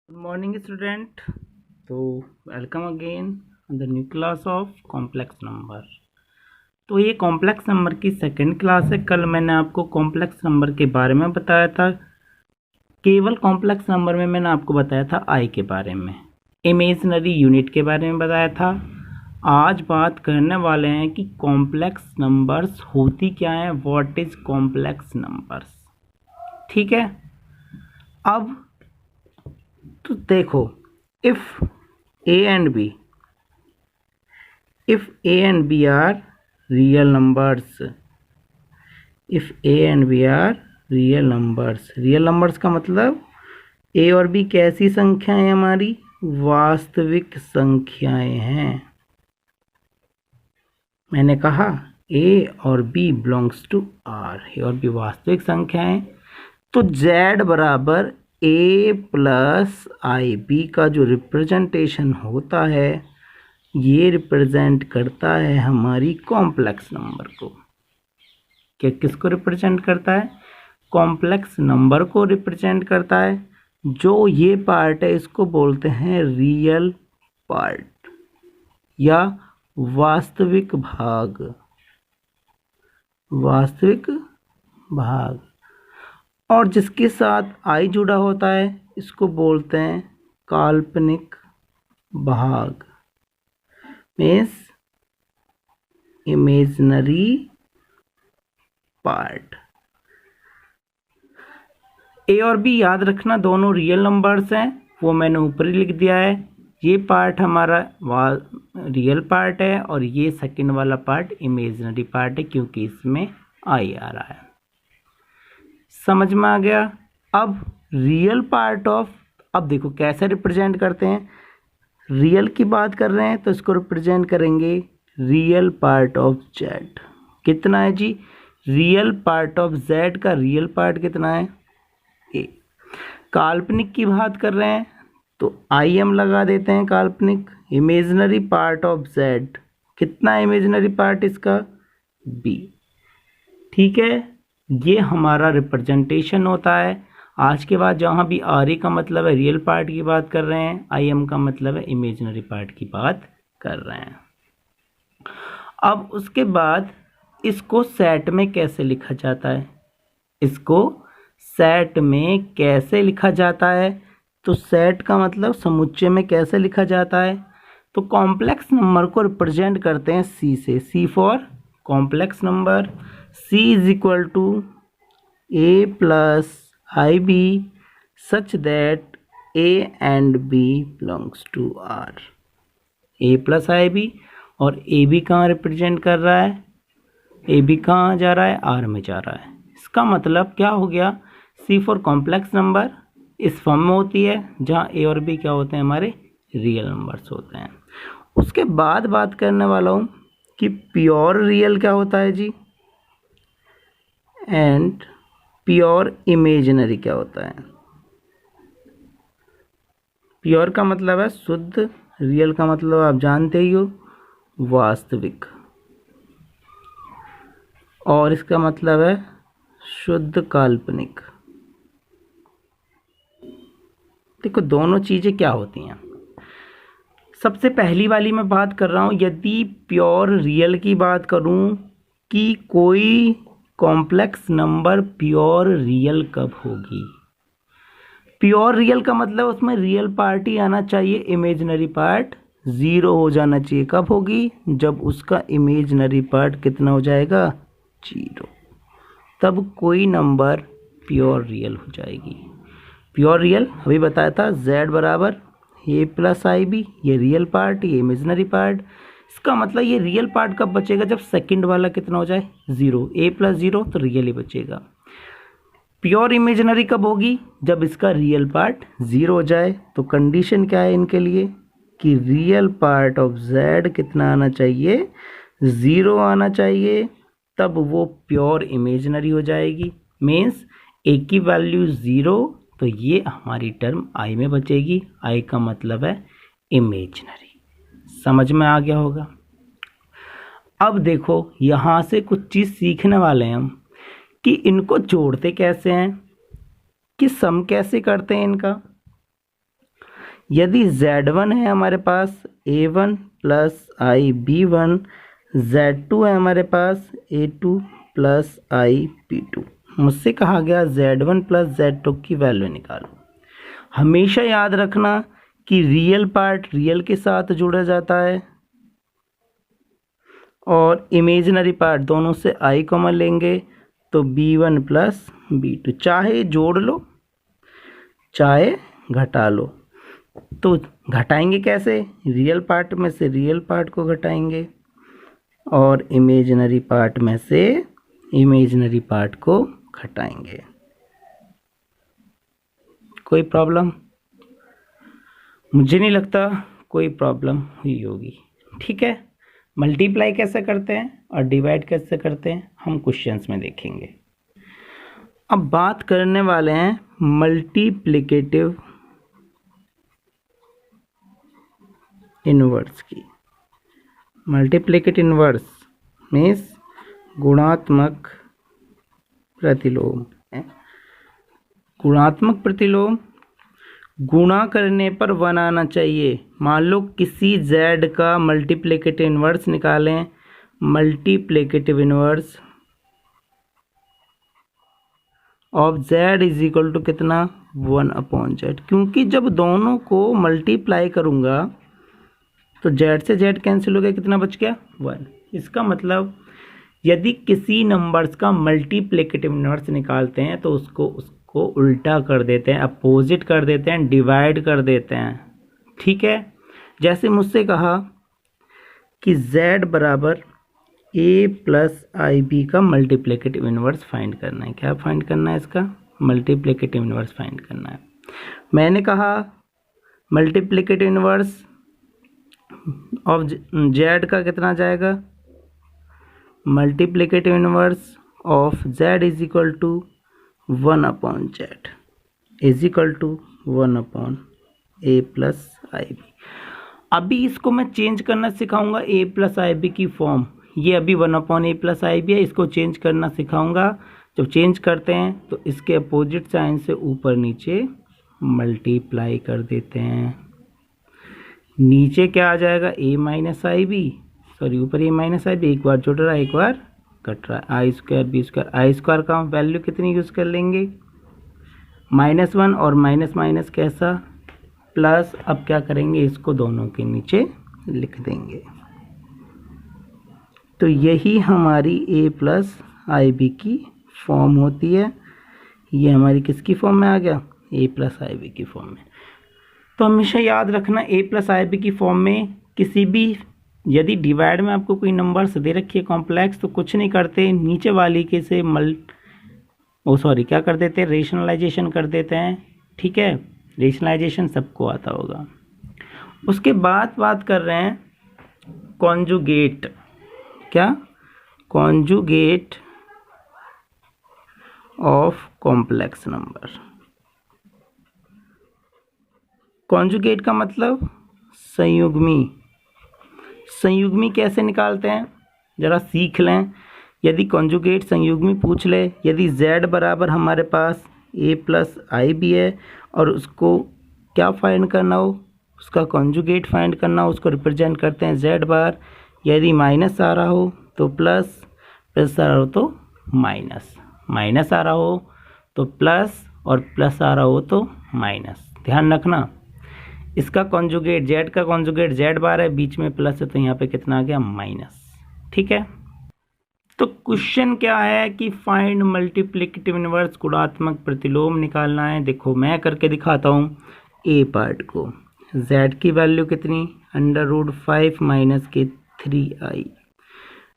Good morning, student. तो welcome again the new class of complex number. तो ये complex number की second class है। कल मैंने आपको कॉम्प्लेक्स नंबर के बारे में बताया था। केवल कॉम्प्लेक्स नंबर में मैंने आपको बताया था आई के बारे में, इमेजिनरी यूनिट के बारे में बताया था। आज बात करने वाले हैं कि कॉम्प्लेक्स नंबर्स होती क्या है, व्हाट इज कॉम्प्लेक्स नंबर्स। ठीक है। अब तो देखो, if a and b if a and b are real numbers, if a and b are real numbers का मतलब a और b कैसी संख्याएं हमारी, वास्तविक संख्याएं हैं। मैंने कहा a और b belongs to r, a और b वास्तविक संख्याएं। तो z बराबर a प्लस आई बी का जो रिप्रेजेंटेशन होता है, ये रिप्रेजेंट करता है हमारी कॉम्प्लेक्स नंबर को। क्या किसको रिप्रेजेंट करता है? कॉम्प्लेक्स नंबर को रिप्रेजेंट करता है। जो ये पार्ट है इसको बोलते हैं रियल पार्ट या वास्तविक भाग, वास्तविक भाग। और जिसके साथ आई जुड़ा होता है इसको बोलते हैं काल्पनिक भाग, मीन्स इमेजिनरी पार्ट। ए और बी याद रखना दोनों रियल नंबर्स हैं, वो मैंने ऊपर ही लिख दिया है। ये पार्ट हमारा रियल पार्ट है और ये सेकंड वाला पार्ट इमेजिनरी पार्ट है, क्योंकि इसमें आई आ रहा है। समझ में आ गया? अब रियल पार्ट ऑफ, अब देखो कैसे रिप्रेजेंट करते हैं। रियल की बात कर रहे हैं तो इसको रिप्रेजेंट करेंगे रियल पार्ट ऑफ जेड। कितना है जी? रियल पार्ट ऑफ जेड का रियल पार्ट कितना है? ए। काल्पनिक की बात कर रहे हैं तो आई एम लगा देते हैं काल्पनिक। इमेजिनरी पार्ट ऑफ जेड, कितना इमेजिनरी पार्ट इसका? बी। ठीक है, ये हमारा रिप्रेजेंटेशन होता है। आज के बाद जहाँ भी आर ई का मतलब है रियल पार्ट की बात कर रहे हैं, आई एम का मतलब है इमेजिनरी पार्ट की बात कर रहे हैं। अब उसके बाद इसको सेट में कैसे लिखा जाता है? इसको सेट में कैसे लिखा जाता है? तो सेट का मतलब समुच्चय में कैसे लिखा जाता है? तो कॉम्प्लेक्स नंबर को रिप्रेजेंट करते हैं सी से। C for complex number. C is equal to A plus IB such that A and B belongs to R। A plus IB और AB कहाँ रिप्रेजेंट कर रहा है? AB कहाँ जा रहा है? R में जा रहा है। इसका मतलब क्या हो गया? C फॉर कॉम्प्लेक्स नंबर इस फॉर्म में होती है जहाँ A और B क्या होते हैं? हमारे रियल नंबर्स होते हैं। उसके बाद बात करने वाला हूँ कि प्योर रियल क्या होता है जी, एंड प्योर इमेजिनरी क्या होता है। प्योर का मतलब है शुद्ध, रियल का मतलब आप जानते ही हो वास्तविक, और इसका मतलब है शुद्ध काल्पनिक। देखो दोनों चीज़ें क्या होती हैं। सबसे पहली वाली मैं बात कर रहा हूँ, यदि प्योर रियल की बात करूँ कि कोई कॉम्प्लेक्स नंबर प्योर रियल कब होगी। प्योर रियल का मतलब उसमें रियल पार्ट ही आना चाहिए, इमेजिनरी पार्ट ज़ीरो हो जाना चाहिए। कब होगी? जब उसका इमेजिनरी पार्ट कितना हो जाएगा? जीरो। तब कोई नंबर प्योर रियल हो जाएगी। प्योर रियल अभी बताया था, z बराबर ए प्लस आई बी, ये रियल पार्ट, ये इमेजिनरी पार्ट। इसका मतलब ये रियल पार्ट कब बचेगा? जब सेकंड वाला कितना हो जाए? ज़ीरो। ए प्लस ज़ीरो तो रियल ही बचेगा। प्योर इमेजिनरी कब होगी? जब इसका रियल पार्ट ज़ीरो हो जाए। तो कंडीशन क्या है इनके लिए कि रियल पार्ट ऑफ जेड कितना आना चाहिए? ज़ीरो आना चाहिए, तब वो प्योर इमेजिनरी हो जाएगी। मीन्स ए की वैल्यू ज़ीरो, तो ये हमारी टर्म आई में बचेगी। आई का मतलब है इमेजिनरी। समझ में आ गया होगा। अब देखो यहाँ से कुछ चीज़ सीखने वाले हैं हम कि इनको जोड़ते कैसे हैं, कि सम कैसे करते हैं इनका। यदि Z1 है हमारे पास A1 प्लस आई B1, Z2 है हमारे पास A2 प्लस आई B2। मुझसे कहा गया Z1 प्लस Z2 की वैल्यू निकालो। हमेशा याद रखना कि रियल पार्ट रियल के साथ जोड़ा जाता है और इमेजिनरी पार्ट दोनों से आई कॉमन लेंगे तो B1 प्लस B2, चाहे जोड़ लो चाहे घटा लो। तो घटाएंगे कैसे? रियल पार्ट में से रियल पार्ट को घटाएंगे और इमेजिनरी पार्ट में से इमेजिनरी पार्ट को घटाएंगे। कोई प्रॉब्लम? मुझे नहीं लगता कोई प्रॉब्लम हुई होगी। ठीक है, मल्टीप्लाई कैसे करते हैं और डिवाइड कैसे करते हैं हम क्वेश्चंस में देखेंगे। अब बात करने वाले हैं मल्टीप्लिकेटिव इनवर्स की। मल्टीप्लिकेटिव इनवर्स मीन्स गुणात्मक प्रतिलोम। गुणात्मक प्रतिलोम गुणा करने पर 1 आना चाहिए। मान लो किसी z का मल्टीप्लिकेटिव इनवर्स निकालें, multiplicative inverse of z is equal to कितना? 1/z। क्योंकि जब दोनों को मल्टीप्लाई करूंगा तो z से z कैंसिल हो गया, कितना बच गया? 1। इसका मतलब यदि किसी नंबर्स का मल्टीप्लिकेटिव इनवर्स निकालते हैं तो उसको उल्टा कर देते हैं, अपोजिट कर देते हैं, डिवाइड कर देते हैं। ठीक है, जैसे मुझसे कहा कि z बराबर a प्लस आई बी का मल्टीप्लिकेटिव इनवर्स फाइंड करना है। क्या फाइंड करना है? इसका मल्टीप्लिकेटिव इनवर्स फाइंड करना है। मैंने कहा मल्टीप्लिकेटिव इनवर्स ऑफ z का कितना जाएगा? Multiplicative inverse of z is equal to 1/z is equal to 1/a plus i b. अभी इसको मैं चेंज करना सिखाऊंगा a प्लस आई बी की फॉर्म। ये अभी 1/a प्लस आई बी है, इसको चेंज करना सिखाऊंगा। जब चेंज करते हैं तो इसके अपोजिट साइन से ऊपर नीचे मल्टीप्लाई कर देते हैं। नीचे क्या आ जाएगा? a minus i b, sorry ऊपर a माइनस आई बी, एक बार जुड़ रहा है एक बार कट रहा है, आई square B square. I square का वैल्यू कितनी यूज़ कर लेंगे? -1 और माइनस माइनस कैसा? प्लस। अब क्या करेंगे? इसको दोनों के नीचे लिख देंगे। तो यही हमारी a प्लस आई बी की फॉर्म होती है। ये हमारी किसकी फॉर्म में आ गया? a प्लस आई बी की फॉर्म में। तो हमेशा याद रखना a प्लस आई बी की फॉर्म में किसी भी, यदि डिवाइड में आपको कोई नंबर्स दे रखी है कॉम्प्लेक्स, तो कुछ नहीं करते, नीचे वाली के से क्या कर देते हैं? रेशनलाइजेशन कर देते हैं। ठीक है, रेशनलाइजेशन सबको आता होगा। उसके बाद बात कर रहे हैं कॉन्जुगेट। क्या? Conjugate of complex number. Conjugate का मतलब संयुग्मी। संयुग्मी कैसे निकालते हैं ज़रा सीख लें। यदि कॉन्जुगेट संयुग्मी पूछ ले, यदि z बराबर हमारे पास a प्लस आई बी है और उसको क्या फाइंड करना हो? उसका कॉन्जुगेट फाइंड करना हो, उसको रिप्रेजेंट करते हैं z बार। यदि माइनस आ रहा हो तो प्लस, प्लस आ रहा हो तो माइनस, माइनस आ रहा हो तो प्लस और प्लस आ रहा हो तो माइनस। ध्यान रखना, इसका कॉन्जुगेट z का कॉन्जुगेट z बार है, बीच में प्लस है तो यहाँ पे कितना आ गया? माइनस। ठीक है, तो क्वेश्चन क्या है कि फाइंड मल्टीप्लिकेटिव इनवर्स, गुणात्मक प्रतिलोम निकालना है। देखो मैं करके दिखाता हूँ a पार्ट को। z की वैल्यू कितनी? √5 माइनस के 3i।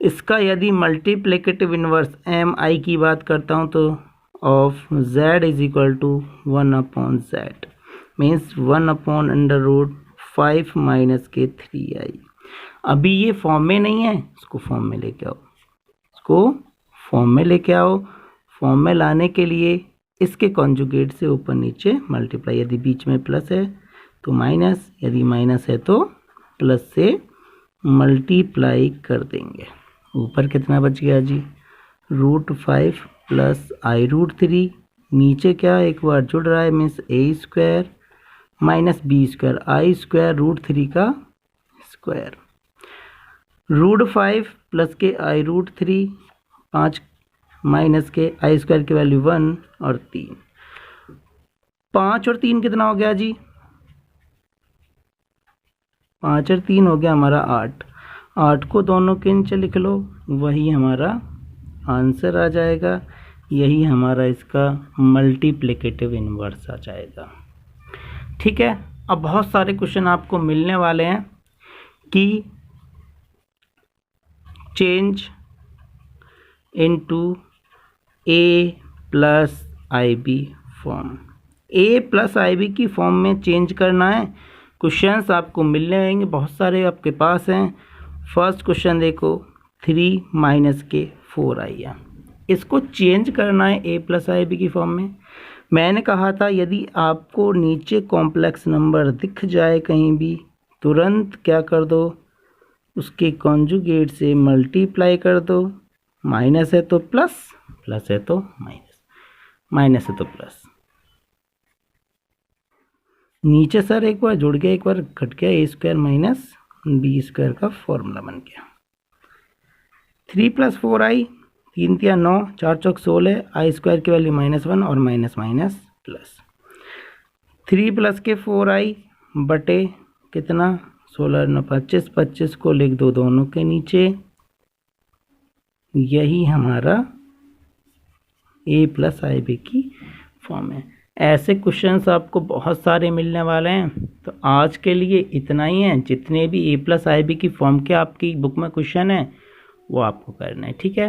इसका यदि मल्टीप्लिकेटिव इनवर्स mi की बात करता हूँ तो of z is equal to 1/z means 1/√5 minus के 3i। अभी ये फॉर्म में नहीं है, इसको फॉर्म में लेके आओ, इसको फॉर्म में लेके आओ। फॉर्म में लाने के लिए इसके कॉन्जुगेट से ऊपर नीचे मल्टीप्लाई। यदि बीच में प्लस है तो माइनस, यदि माइनस है तो प्लस से मल्टीप्लाई कर देंगे। ऊपर कितना बच गया जी? √5 प्लस i√3। नीचे क्या एक बार जुड़ रहा है means a square minus b square, i square root 3 का स्क्वायर, रूट 5 प्लस के आई रूट 3, 5 माइनस के आई स्क्वायर की वैल्यू 1 और 3, 5 और 3 कितना हो गया जी? 5 और 3 हो गया हमारा 8, 8 को दोनों के नीचे लिख लो, वही हमारा आंसर आ जाएगा, यही हमारा इसका मल्टीप्लिकेटिव इन्वर्स आ जाएगा। ठीक है, अब बहुत सारे क्वेश्चन आपको मिलने वाले हैं कि change into A plus i B form, A plus i b की फॉर्म में चेंज करना है। क्वेश्चंस आपको मिलने आएंगे, बहुत सारे आपके पास हैं। फर्स्ट क्वेश्चन देखो, 3 माइनस के 4 आई है, इसको चेंज करना है ए प्लस आई बी की फॉर्म में। मैंने कहा था यदि आपको नीचे कॉम्प्लेक्स नंबर दिख जाए कहीं भी, तुरंत क्या कर दो, उसके कॉन्जुगेट से मल्टीप्लाई कर दो, माइनस है तो प्लस, प्लस है तो माइनस, माइनस है तो प्लस। नीचे सर एक बार जुड़ गया, एक बार घट गया, ए स्क्वायर माइनस बी स्क्वायर का फॉर्मूला बन गया। 3 प्लस 4 आई, 3 तिया 9, 4 चौक 16, आई स्क्वायर की वैल्यू -1 और माइनस माइनस प्लस। 3 प्लस के 4 आई बटे कितना, 16 9 25, 25 को लिख दो दोनों के नीचे, यही हमारा ए प्लस आई बी की फॉर्म है। ऐसे क्वेश्चंस आपको बहुत सारे मिलने वाले हैं। तो आज के लिए इतना ही है, जितने भी ए प्लस आई बी की फॉर्म के आपकी बुक में क्वेश्चन हैं वो आपको करना है। ठीक है।